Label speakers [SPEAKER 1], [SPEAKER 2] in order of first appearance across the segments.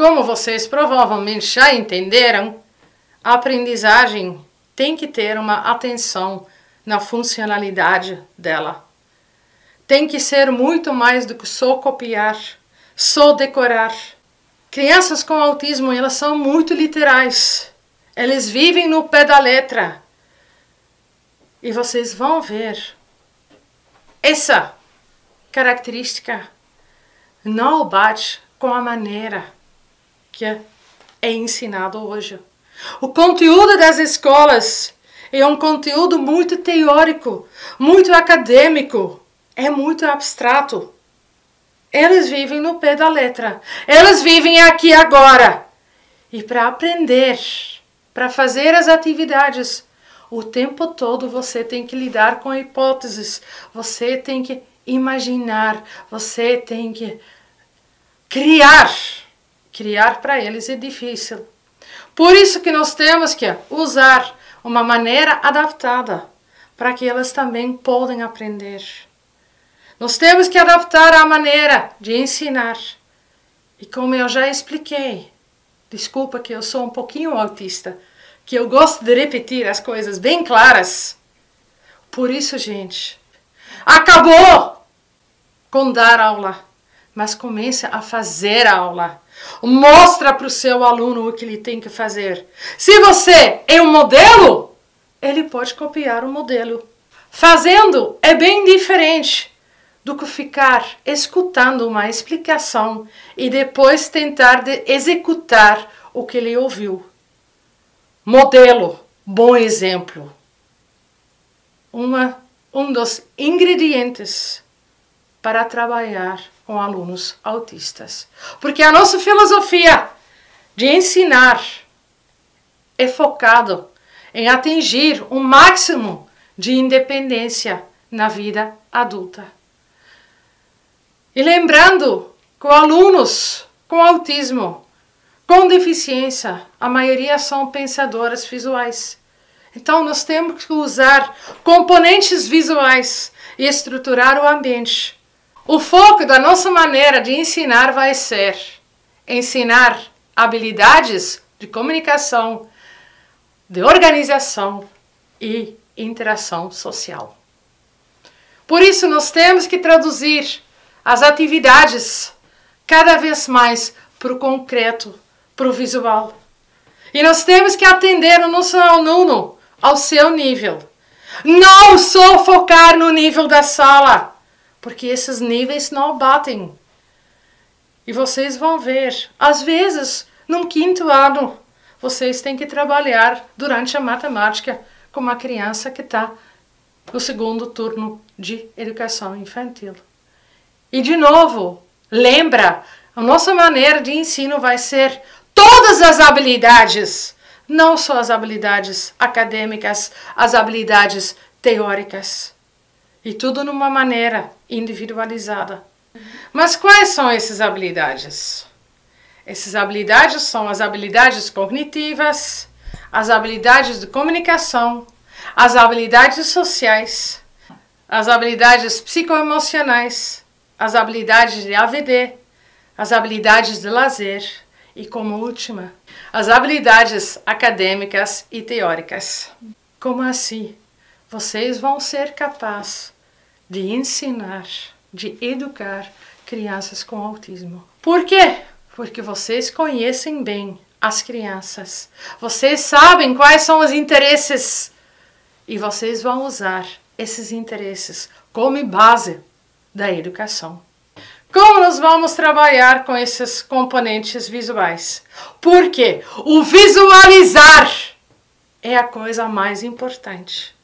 [SPEAKER 1] Como vocês provavelmente já entenderam, a aprendizagem tem que ter uma atenção na funcionalidade dela. Tem que ser muito mais do que só copiar, só decorar. Crianças com autismo, elas são muito literais. Eles vivem no pé da letra. E vocês vão ver, essa característica não bate com a maneira que é ensinado hoje. O conteúdo das escolas é um conteúdo muito teórico, muito acadêmico, é muito abstrato. Eles vivem no pé da letra, eles vivem aqui agora. E para aprender, para fazer as atividades, o tempo todo você tem que lidar com hipóteses, você tem que imaginar, você tem que criar. Criar para eles é difícil. Por isso que nós temos que usar uma maneira adaptada para que elas também podem aprender. Nós temos que adaptar a maneira de ensinar. E como eu já expliquei, desculpa que eu sou um pouquinho autista, que eu gosto de repetir as coisas bem claras. Por isso, gente, acabou com dar aula, mas comece a fazer a aula. Mostra para o seu aluno o que ele tem que fazer. Se você é um modelo, ele pode copiar o modelo. Fazendo é bem diferente do que ficar escutando uma explicação e depois tentar executar o que ele ouviu. Modelo, bom exemplo. Um dos ingredientes para trabalhar com alunos autistas. Porque a nossa filosofia de ensinar é focado em atingir o máximo de independência na vida adulta. E lembrando que alunos com autismo, com deficiência, a maioria são pensadoras visuais. Então nós temos que usar componentes visuais e estruturar o ambiente. O foco da nossa maneira de ensinar vai ser ensinar habilidades de comunicação, de organização e interação social. Por isso, nós temos que traduzir as atividades cada vez mais para o concreto, para o visual. E nós temos que atender o nosso aluno ao seu nível. Não só focar no nível da sala, porque esses níveis não batem. E vocês vão ver, às vezes, no 5º ano, vocês têm que trabalhar durante a matemática com uma criança que está no 2º turno de educação infantil. E de novo, lembra, a nossa maneira de ensino vai ser todas as habilidades, não só as habilidades acadêmicas, as habilidades teóricas. E tudo numa maneira individualizada. Mas quais são essas habilidades? Essas habilidades são as habilidades cognitivas, as habilidades de comunicação, as habilidades sociais, as habilidades psicoemocionais, as habilidades de AVD, as habilidades de lazer e, como última, as habilidades acadêmicas e teóricas. Como assim vocês vão ser capazes de ensinar, de educar crianças com autismo? Por quê? Porque vocês conhecem bem as crianças, vocês sabem quais são os interesses e vocês vão usar esses interesses como base da educação. Como nós vamos trabalhar com esses componentes visuais? Porque o visualizar é a coisa mais importante.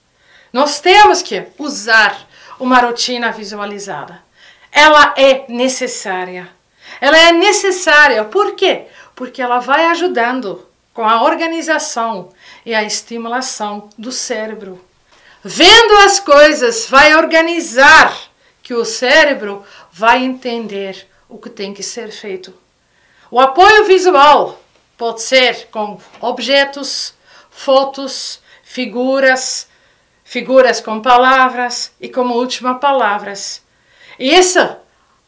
[SPEAKER 1] Nós temos que usar uma rotina visualizada. Ela é necessária. Ela é necessária, por quê? Porque ela vai ajudando com a organização e a estimulação do cérebro. Vendo as coisas, vai organizar que o cérebro vai entender o que tem que ser feito. O apoio visual pode ser com objetos, fotos, figuras com palavras e como última palavras. E esse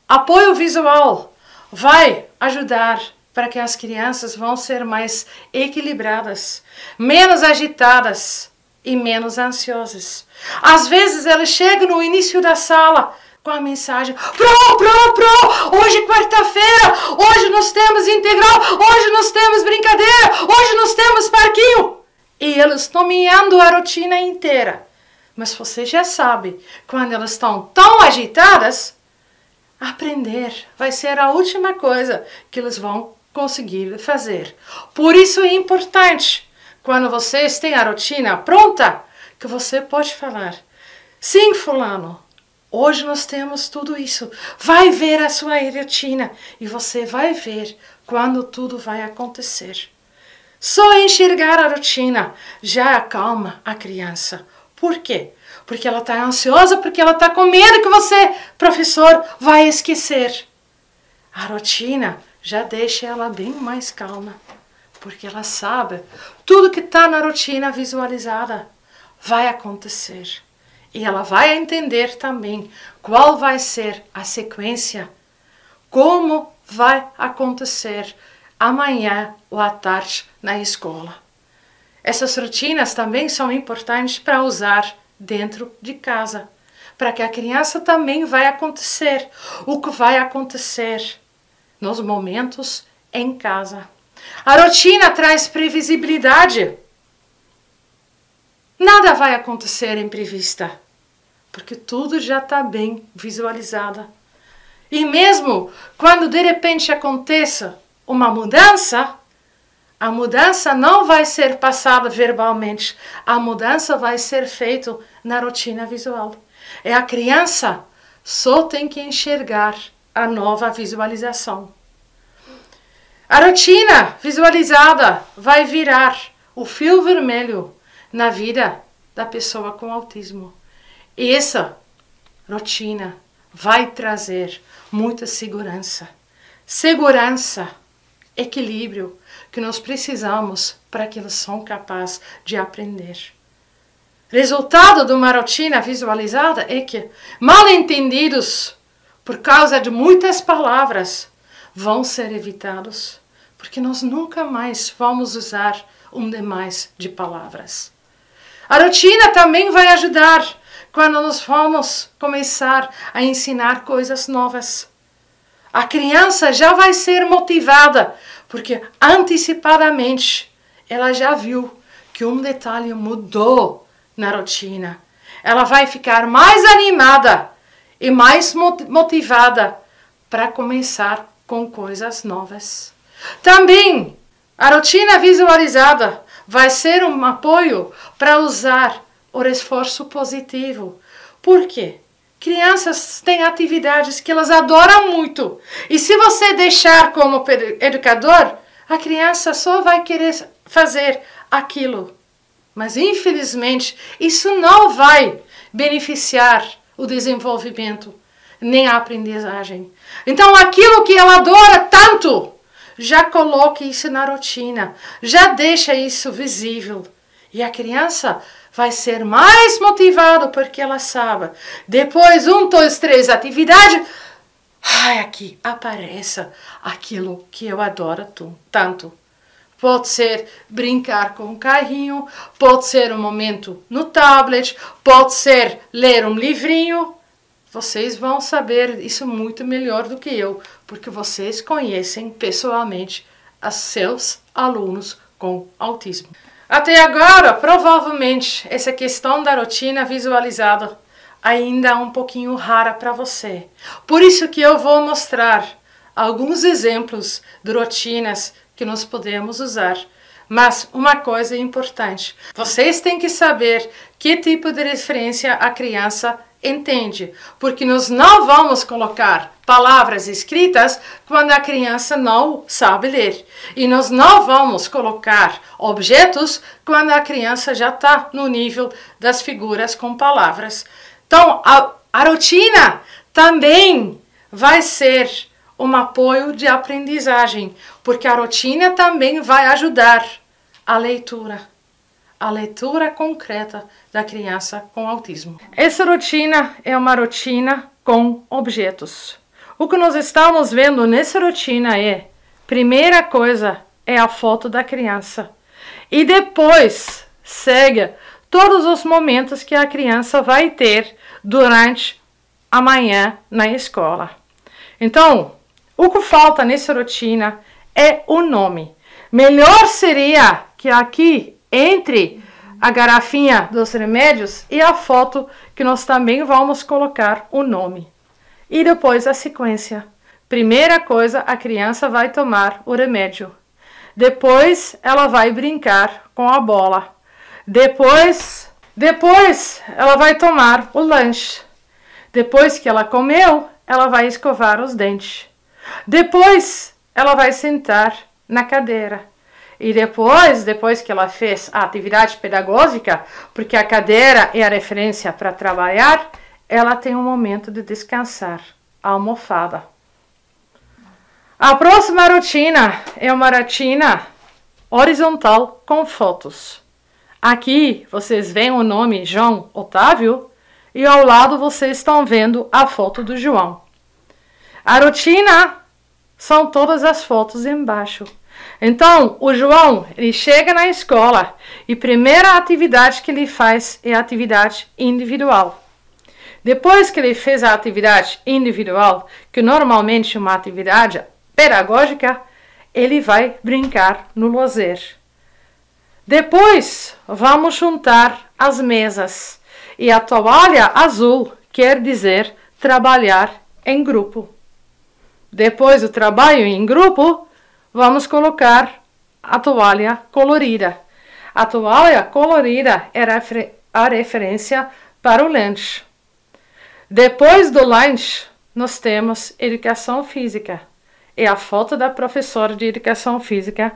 [SPEAKER 1] apoio visual vai ajudar para que as crianças vão ser mais equilibradas, menos agitadas e menos ansiosas. Às vezes elas chegam no início da sala com a mensagem: Pro, hoje é quarta-feira, hoje nós temos integral, hoje nós temos brincadeira, hoje nós temos parquinho. E eles estão minhando a rotina inteira. Mas você já sabe, quando elas estão tão agitadas, aprender vai ser a última coisa que eles vão conseguir fazer. Por isso é importante, quando vocês têm a rotina pronta, que você pode falar: sim, fulano, hoje nós temos tudo isso. Vai ver a sua rotina e você vai ver quando tudo vai acontecer. Só enxergar a rotina já acalma a criança. Por quê? Porque ela está ansiosa, porque ela está com medo que você, professor, vai esquecer. A rotina já deixa ela bem mais calma, porque ela sabe tudo que está na rotina visualizada vai acontecer. E ela vai entender também qual vai ser a sequência, como vai acontecer amanhã ou à tarde na escola. Essas rotinas também são importantes para usar dentro de casa, para que a criança também vai acontecer o que vai acontecer nos momentos em casa. A rotina traz previsibilidade. Nada vai acontecer imprevista, porque tudo já está bem visualizado. E mesmo quando de repente aconteça uma mudança, a mudança não vai ser passada verbalmente, a mudança vai ser feita na rotina visual. E a criança só tem que enxergar a nova visualização. A rotina visualizada vai virar o fio vermelho na vida da pessoa com autismo. E essa rotina vai trazer muita segurança. Segurança, equilíbrio que nós precisamos para que eles sejam capazes de aprender. Resultado de uma rotina visualizada é que mal entendidos por causa de muitas palavras vão ser evitados, porque nós nunca mais vamos usar demais de palavras. A rotina também vai ajudar quando nós vamos começar a ensinar coisas novas. A criança já vai ser motivada, porque antecipadamente ela já viu que detalhe mudou na rotina. Ela vai ficar mais animada e mais motivada para começar com coisas novas. Também a rotina visualizada vai ser um apoio para usar o reforço positivo. Por quê? Crianças têm atividades que elas adoram muito. E se você deixar como educador, a criança só vai querer fazer aquilo. Mas, infelizmente, isso não vai beneficiar o desenvolvimento, nem a aprendizagem. Então, aquilo que ela adora tanto, já coloque isso na rotina. Já deixa isso visível. E a criança vai ser mais motivado porque ela sabe. Depois, 1, 2, 3 atividades. Aqui aparece aquilo que eu adoro tanto. Pode ser brincar com um carrinho, pode ser um momento no tablet, pode ser ler um livrinho. Vocês vão saber isso muito melhor do que eu, porque vocês conhecem pessoalmente os seus alunos com autismo. Até agora, provavelmente, essa questão da rotina visualizada ainda é um pouquinho rara para você. Por isso que eu vou mostrar alguns exemplos de rotinas que nós podemos usar. Mas uma coisa importante, vocês têm que saber que tipo de referência a criança entende, porque nós não vamos colocar palavras escritas quando a criança não sabe ler. E nós não vamos colocar objetos quando a criança já está no nível das figuras com palavras. Então, a rotina também vai ser um apoio de aprendizagem, porque a rotina também vai ajudar a leitura concreta da criança com autismo. Essa rotina é uma rotina com objetos. O que nós estamos vendo nessa rotina é primeira coisa é a foto da criança. E depois segue todos os momentos que a criança vai ter durante a manhã na escola. Então, o que falta nessa rotina é o nome. Melhor seria que aqui, entre a garrafinha dos remédios e a foto, que nós também vamos colocar o nome. E depois a sequência. Primeira coisa, a criança vai tomar o remédio. Depois, ela vai brincar com a bola. Depois ela vai tomar o lanche. Depois que ela comeu, ela vai escovar os dentes. Depois, ela vai sentar na cadeira. E depois que ela fez a atividade pedagógica, porque a cadeira é a referência para trabalhar, ela tem um momento de descansar, a almofada. A próxima rotina é uma rotina horizontal com fotos. Aqui vocês veem o nome João Otávio e ao lado vocês estão vendo a foto do João. A rotina são todas as fotos embaixo. Então, o João, ele chega na escola e a primeira atividade que ele faz é a atividade individual. Depois que ele fez a atividade individual, que normalmente é uma atividade pedagógica, ele vai brincar no lazer. Depois, vamos juntar as mesas. E a toalha azul quer dizer trabalhar em grupo. Depois do trabalho em grupo, vamos colocar a toalha colorida. A toalha colorida era a referência para o lanche. Depois do lanche, nós temos educação física. E a foto da professora de educação física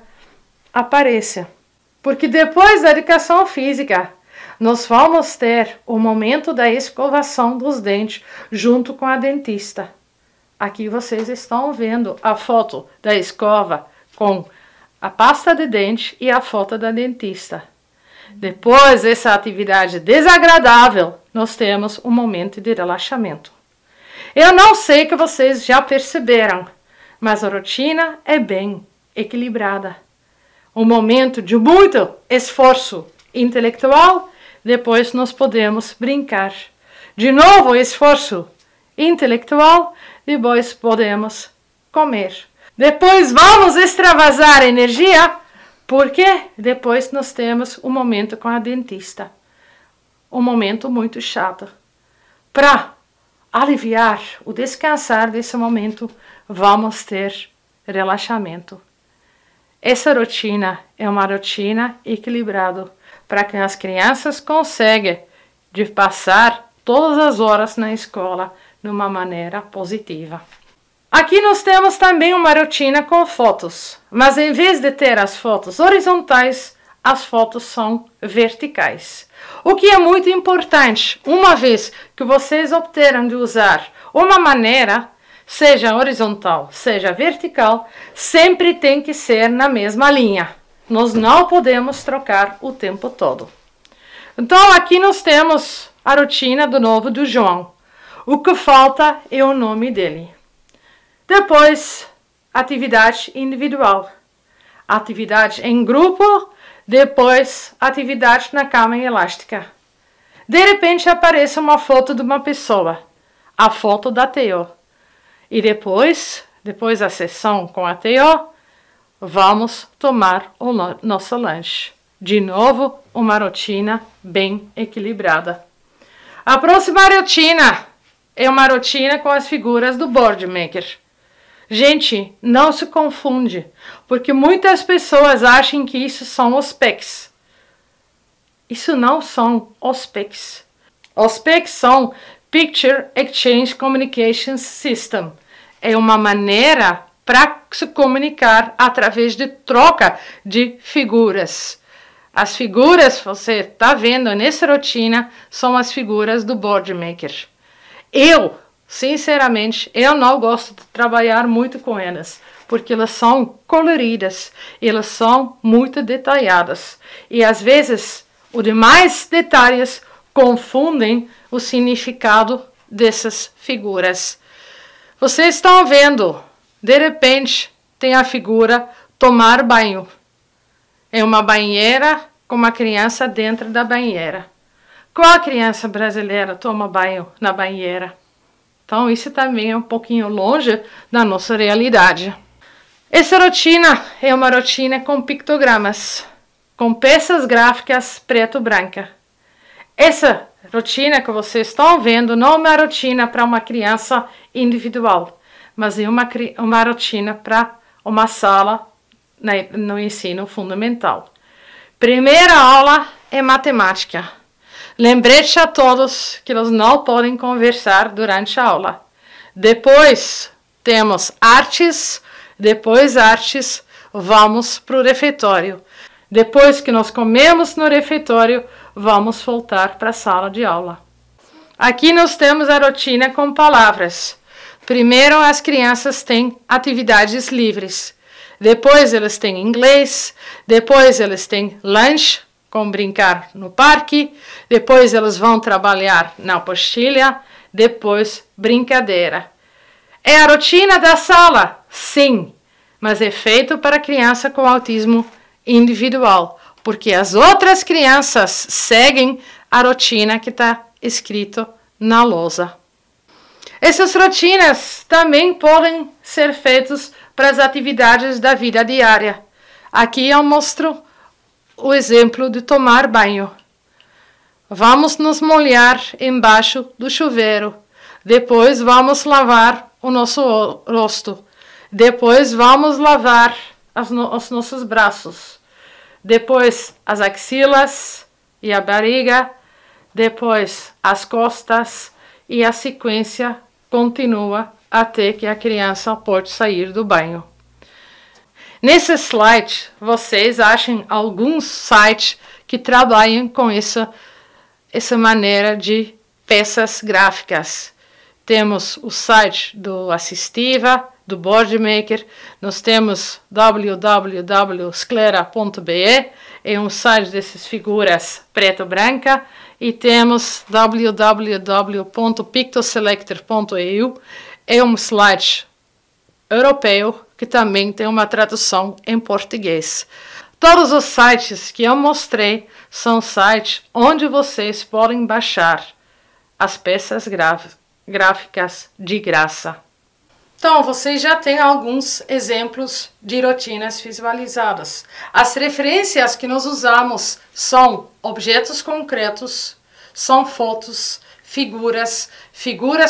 [SPEAKER 1] aparece. Porque depois da educação física, nós vamos ter o momento da escovação dos dentes junto com a dentista. Aqui vocês estão vendo a foto da escova com a pasta de dente e a foto da dentista. Depois dessa atividade desagradável, nós temos um momento de relaxamento. Eu não sei que vocês já perceberam, mas a rotina é bem equilibrada. Um momento de muito esforço intelectual, depois nós podemos brincar. De novo, esforço intelectual, depois podemos comer. Depois vamos extravasar energia, porque depois nós temos um momento com a dentista. Um momento muito chato. Para aliviar o descansar desse momento, vamos ter relaxamento. Essa rotina é uma rotina equilibrada para que as crianças consigam de passar todas as horas na escola de uma maneira positiva. Aqui nós temos também uma rotina com fotos, mas em vez de ter as fotos horizontais, as fotos são verticais. O que é muito importante, uma vez que vocês optaram de usar uma maneira, seja horizontal, seja vertical, sempre tem que ser na mesma linha. Nós não podemos trocar o tempo todo. Então, aqui nós temos a rotina do novo do João. O que falta é o nome dele. Depois, atividade individual. Atividade em grupo, depois atividade na cama elástica. De repente aparece uma foto de uma pessoa, a foto da Theo. E depois da sessão com a Theo, vamos tomar o nosso lanche. De novo, uma rotina bem equilibrada. A próxima rotina é uma rotina com as figuras do Board Maker. Gente, não se confunde, porque muitas pessoas acham que isso são os PECs. Isso não são os PECs. Os PECs são Picture Exchange Communication System. É uma maneira para se comunicar através de troca de figuras. As figuras, você está vendo nessa rotina, são as figuras do Board Maker. Sinceramente, eu não gosto de trabalhar muito com elas, porque elas são coloridas, elas são muito detalhadas. E às vezes, os demais detalhes confundem o significado dessas figuras. Vocês estão vendo, de repente, tem a figura tomar banho. É uma banheira com uma criança dentro da banheira. Qual criança brasileira toma banho na banheira? Então, isso também é um pouquinho longe da nossa realidade. Essa rotina é uma rotina com pictogramas, com peças gráficas preto e branca. Essa rotina que vocês estão vendo não é uma rotina para uma criança individual, mas é uma rotina para uma sala no ensino fundamental. Primeira aula é matemática. Lembrete a todos que eles não podem conversar durante a aula. Depois temos artes, vamos para o refeitório. Depois que nós comemos no refeitório, vamos voltar para a sala de aula. Aqui nós temos a rotina com palavras. Primeiro as crianças têm atividades livres. Depois eles têm inglês. Depois eles têm lanche, com brincar no parque. Depois eles vão trabalhar na apostila. Depois brincadeira. É a rotina da sala? Sim, mas é feito para criança com autismo individual, porque as outras crianças seguem a rotina que está escrito na lousa. Essas rotinas também podem ser feitas para as atividades da vida diária. Aqui eu mostro o exemplo de tomar banho. Vamos nos molhar embaixo do chuveiro. Depois vamos lavar o nosso rosto. Depois vamos lavar os nossos braços. Depois as axilas e a barriga. Depois as costas. E a sequência continua até que a criança pode sair do banho. Nesse slide, vocês acham alguns sites que trabalham com essa maneira de peças gráficas. Temos o site do Assistiva, do Boardmaker, nós temos www.sclera.be, é um site dessas figuras preto e branca, e temos www.pictoselector.eu, é um slide europeu que também tem uma tradução em português. Todos os sites que eu mostrei são sites onde vocês podem baixar as peças gráficas de graça. Então, vocês já têm alguns exemplos de rotinas visualizadas. As referências que nós usamos são objetos concretos, são fotos, figuras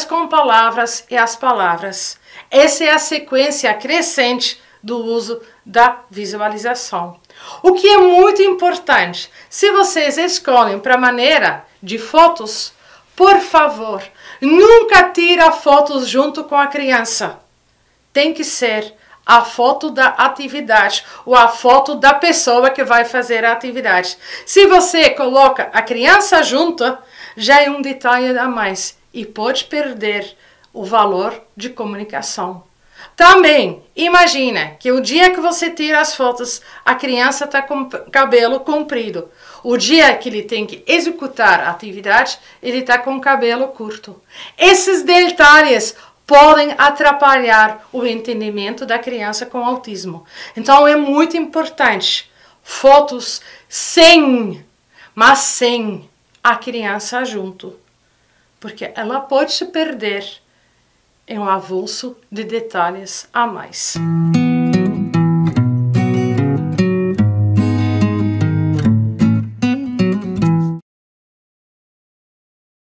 [SPEAKER 1] com palavras e as palavras. Essa é a sequência crescente do uso da visualização. O que é muito importante, se vocês escolhem para a maneira de fotos, por favor, nunca tira fotos junto com a criança. Tem que ser a foto da atividade ou a foto da pessoa que vai fazer a atividade. Se você coloca a criança junto, já é um detalhe a mais e pode perder o valor de comunicação. Também, imagina que o dia que você tira as fotos, a criança está com cabelo comprido. O dia que ele tem que executar a atividade, ele está com cabelo curto. Esses detalhes podem atrapalhar o entendimento da criança com autismo. Então, é muito importante fotos sem a criança junto, porque ela pode se perder em um avulso de detalhes a mais.